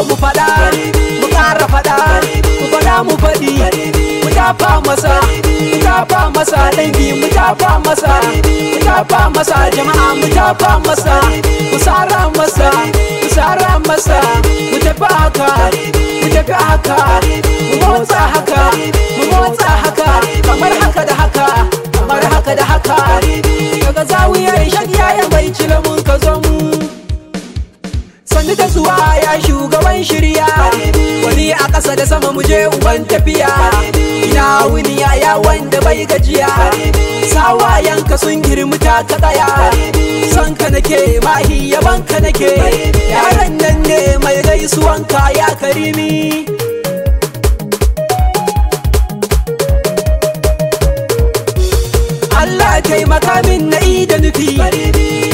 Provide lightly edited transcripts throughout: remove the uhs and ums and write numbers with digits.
mu faɗa mu ƙara faɗa mu faɗa mu faɗi mu tafa masa mu tafa masa dangi mu tafa masa mu tafa masa jama'a mu tafa masa mu sara masa mu sara masa mu tafi haka mu tafi haka mu motsa haka mu motsa haka kamar haka da haka kamar haka da haka daga zawiyar shagiya ya bai cile mun ka zo mu sannu da zuwa ya shugaban shirya wani a ƙasa da sama muje uban tafiya ina wuni ya wanda bai gajiya sawayanka sun girmita ka tsaya son ka nake mahi yaban ka nake yaran nan ne mai gaisuwanka ya karimi Allah taimaka min na ida nufi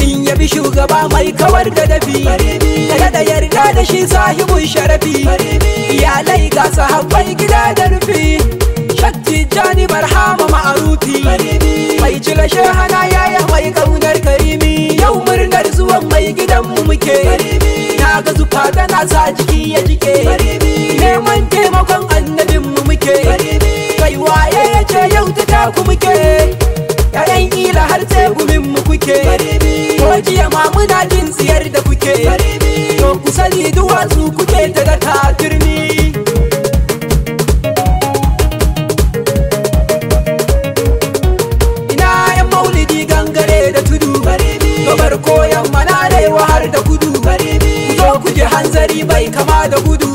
in yabi shugaba mai kawar da dafi kada da yarda da shi sahibun sharafi iyalai ga sahabbai gida da rufi shakti jani barhama ma'arufi mai cire shehana yaya mai kaunar karimi yau murnar zuwan mai gidanmu muke na ga zuka tana sa jiki ya jike neman taimakon annabinmu muke kai waye ya ce yau ta taku muke yayan ila har sai gumin mu kuke ko jiya ma muna jin tsiyar da kuke to ku sani duwatsu kuke ta da kafirni ina yan maulidi gangare da tudu gabar koyan mana arewa har da kudu zo ku ji hanzari bai kama da gudu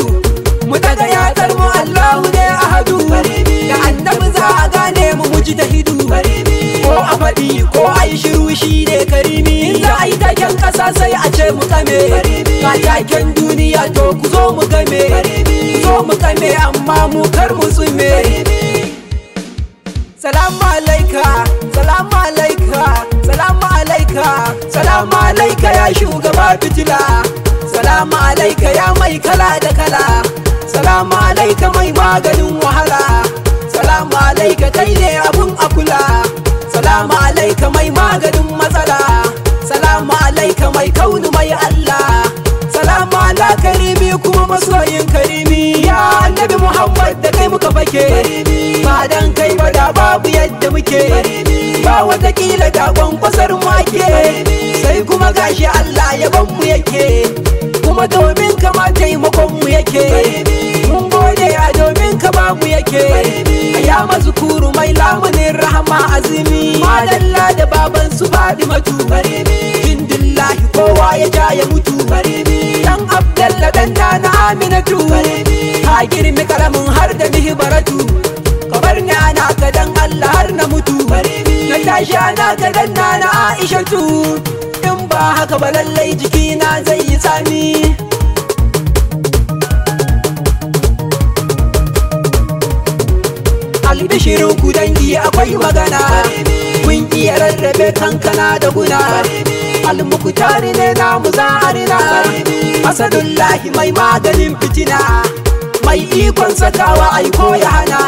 mu daga yatsar mu Allahu ne ahadu da annabi za a gane mu muji da hidu ko a faɗi ko a yi shiru shi ne karimi in za a yi taken ƙasa sai a ce mu kame ga taken duniya to ku zo mu game ku zo mu kame amma mu kar mu tsume salamu alaika salamu alaika salamu alaika salamu alaika ya shugaba fitila salamu alaika ya mai kala da kala salamu alaika mai maganin wahala salamu alaika kai ne abun akula salamu alaika mai maganin matsala salamu alaika mai kaunu mai Allah salamu ala karimi kuma masoyin karimi ya annabi Muhammad da kai muka fake ba dan kai ba da babu yadda muke ba watakila da kwankwasar make sai kuma gashi Allah yaban mu yake kuma domin kama taimakon mu yake mun gode a domin ka babu yake ya mazkuru mai lamunin rahama azimi madalla da baban su Fadimatu jindillahi kowa ya ja ya mutu dan Abdalla dan na Aminatu ka girmi karamin har da mihbaratu kabar ni ana ka dan Allah har na mutu na tashi ana ka dan na Aishatu in ba haka ba lallai jikina zai yi tsami albishirin ku dangi akwai magana mun iya rarrabe kankana da guna almukutari ne namu za'arina asadullahi mai maganin fitina mai ikon sakawa aiko ya hana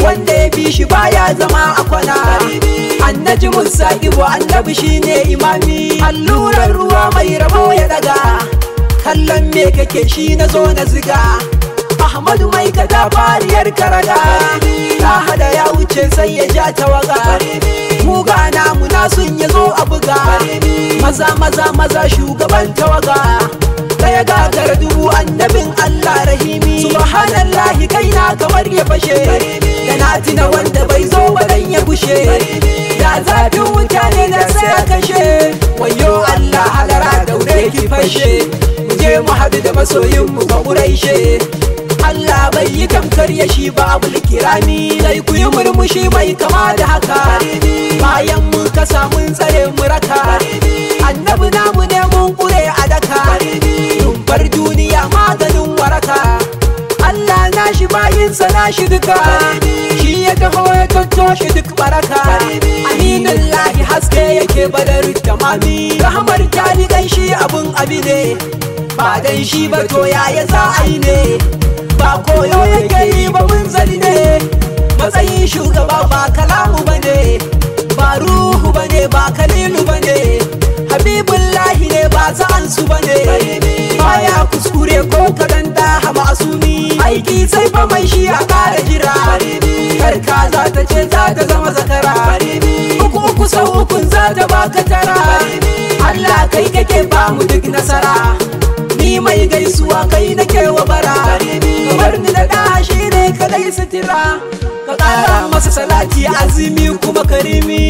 wanda ya bi shi baya zama a kwana annaji musa ibo annabi shine imami allurar ruwa mai rabo ya daga kallon me kake shi na zo na ziga Ahmadu mai kada fariyar karaga ta hada ya wuce sai ya ja tawaga mu ga namu na sun ya zo a buga maza maza maza shugaban tawaga daya gagar dubu annabin Allah rahimi subhanallahi kaina kamar ya fashe da na tina wanda bai zo ba dan ya bushe da zafin wuta ne da sai ya kashe wayo Allah halara daure ki fashe mu je mu hadu da masoyin mu ga Quraishe Allah bai yi tamkar ya shi babu kirami sai ku yi murmushi mai kama da haka bayan mun kasa mun tsare mu raka annabi namu ne mun kure a daka rumfar duniya maganin waraka Allah na shi bayinsa na shi duka shi ya taho ya tattoshe duk baraka aminullahi haske yake badar tamami rahmar tali dan shi abun abi ne ba dan shi ba to yaya za a yi ne ba koyo yake yi ba mun zali ne matsayin shugaba ba kalamu bane ba ruhu bane ba kalilu bane habibullahi ne ba sa'ansu bane baya kuskure ko kadan da hama asumi aiki sai fa mai shi a ƙara jira karka za ta ce za ta zama zakara uku sau ukun za ta baka tara Allah kai kake ba mu duk nasara ni mai gaisuwa kai nake wa bara kamar ni da ɗa shi ne kadai sitira ka ƙara masa salati azimi kuma karimi